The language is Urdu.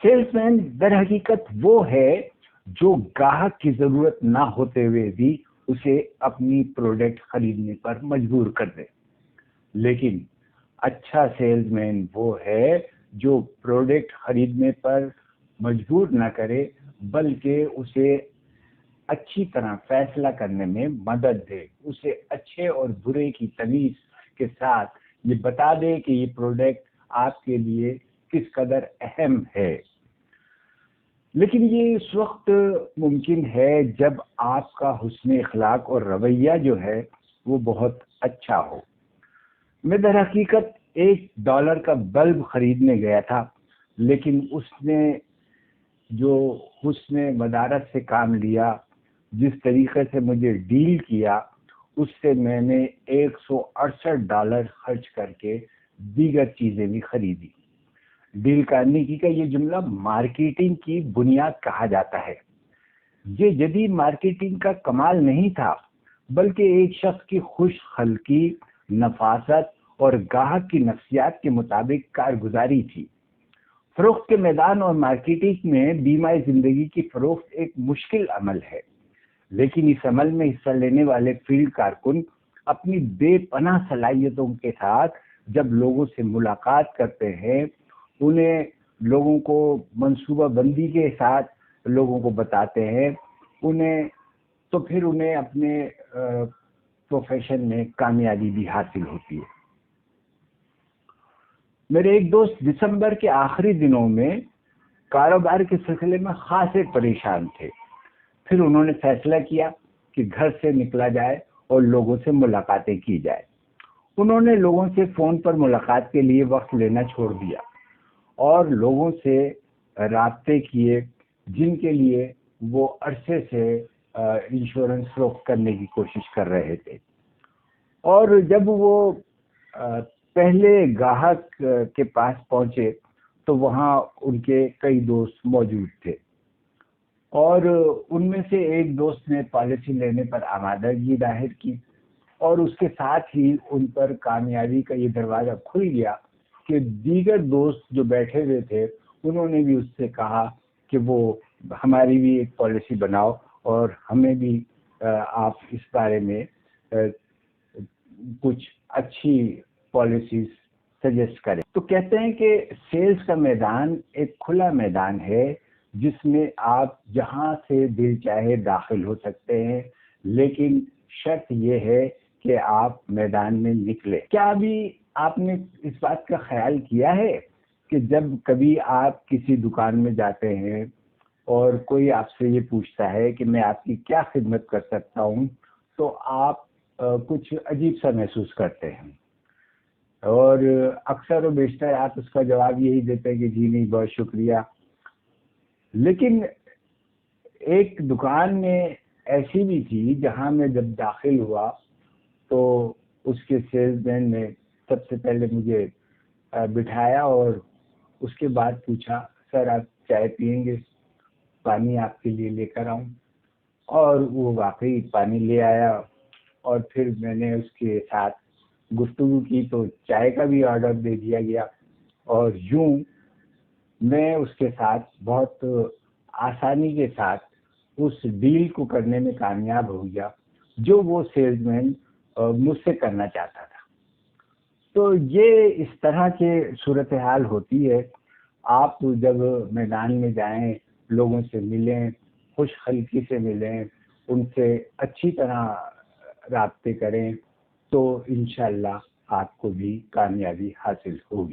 سیلس مین در حقیقت وہ ہے جو گاہک کی ضرورت نہ ہوتے ہوئے بھی اسے اپنی پروڈکٹ خریدنے پر مجبور کر دے. لیکن اچھا سیلز مین وہ ہے جو پروڈکٹ خریدنے پر مجبور نہ کرے بلکہ اسے اچھی طرح فیصلہ کرنے میں مدد دے، اسے اچھے اور برے کی تمیز کے ساتھ یہ بتا دے کہ یہ پروڈکٹ آپ کے لیے کس قدر اہم ہے. لیکن یہ اس وقت ممکن ہے جب آپ کا حسن اخلاق اور رویہ جو ہے وہ بہت اچھا ہو. میں در حقیقت $1 کا بلب خریدنے گیا تھا، لیکن اس نے جو حسن مدارت سے کام لیا، جس طریقے سے مجھے ڈیل کیا، اس سے میں نے $168 خرچ کر کے دیگر چیزیں بھی خریدی. ڈیل کرنے کا یہ جملہ مارکیٹنگ کی بنیاد کہا جاتا ہے. یہ جدید مارکیٹنگ کا کمال نہیں تھا بلکہ ایک شخص کی خوش خلقی، نفاست اور گاہک کی نفسیات کے مطابق کارگزاری تھی. فروخت کے میدان اور مارکیٹنگ میں بیمہ زندگی کی فروخت ایک مشکل عمل ہے، لیکن اس عمل میں حصہ لینے والے فیلڈ کارکن اپنی بے پناہ صلاحیتوں کے ساتھ جب لوگوں سے ملاقات کرتے ہیں، انہیں لوگوں کو منصوبہ بندی کے ساتھ لوگوں کو بتاتے ہیں، تو پھر انہیں اپنے پروفیشن میں کامیابی بھی حاصل ہوتی ہے. میرے ایک دوست دسمبر کے آخری دنوں میں کاروبار کے سلسلے میں خاصے پریشان تھے. پھر انہوں نے فیصلہ کیا کہ گھر سے نکلا جائے اور لوگوں سے ملاقاتیں کی جائے. انہوں نے لوگوں سے فون پر ملاقات کے لیے وقت لینا چھوڑ دیا اور لوگوں سے رابطے کیے جن کے لیے وہ عرصے سے انشورنس فروخت کرنے کی کوشش کر رہے تھے. اور جب وہ پہلے گاہک کے پاس پہنچے تو وہاں ان کے کئی دوست موجود تھے اور ان میں سے ایک دوست نے پالیسی لینے پر آمادگی ظاہر کی اور اس کے ساتھ ہی ان پر کامیابی کا یہ دروازہ کھل گیا کہ دیگر دوست جو بیٹھے ہوئے تھے انہوں نے بھی اس سے کہا کہ وہ ہماری بھی ایک پالیسی بناؤ اور ہمیں بھی آپ اس بارے میں کچھ اچھی پالیسیز سجیسٹ کریں. تو کہتے ہیں کہ سیلز کا میدان ایک کھلا میدان ہے جس میں آپ جہاں سے دل چاہے داخل ہو سکتے ہیں، لیکن شرط یہ ہے کہ آپ میدان میں نکلے. کیا ابھی آپ نے اس بات کا خیال کیا ہے کہ جب کبھی آپ کسی دکان میں جاتے ہیں اور کوئی آپ سے یہ پوچھتا ہے کہ میں آپ کی کیا خدمت کر سکتا ہوں، تو آپ کچھ عجیب سا محسوس کرتے ہیں اور اکثر و بیشتر آپ اس کا جواب یہی دیتے ہیں کہ جی نہیں بہت شکریہ. لیکن ایک دکان میں ایسی بھی تھی جہاں میں جب داخل ہوا تو اس کے سیلز مین نے سب سے پہلے مجھے بٹھایا اور اس کے بعد پوچھا سر آپ چائے پئیں گے، پانی آپ کے لیے لے کر آؤں؟ اور وہ واقعی پانی لے آیا اور پھر میں نے اس کے ساتھ گفتگو کی تو چائے کا بھی آرڈر دے دیا گیا اور یوں میں اس کے ساتھ بہت آسانی کے ساتھ اس ڈیل کو کرنے میں کامیاب ہو گیا جو وہ سیلز مین مجھ سے کرنا چاہتا تھا. تو یہ اس طرح کے صورتحال ہوتی ہے. آپ جب میدان میں جائیں، لوگوں سے ملیں، خوش خلقی سے ملیں، ان سے اچھی طرح رابطے کریں تو انشاءاللہ آپ کو بھی کامیابی حاصل ہوگی.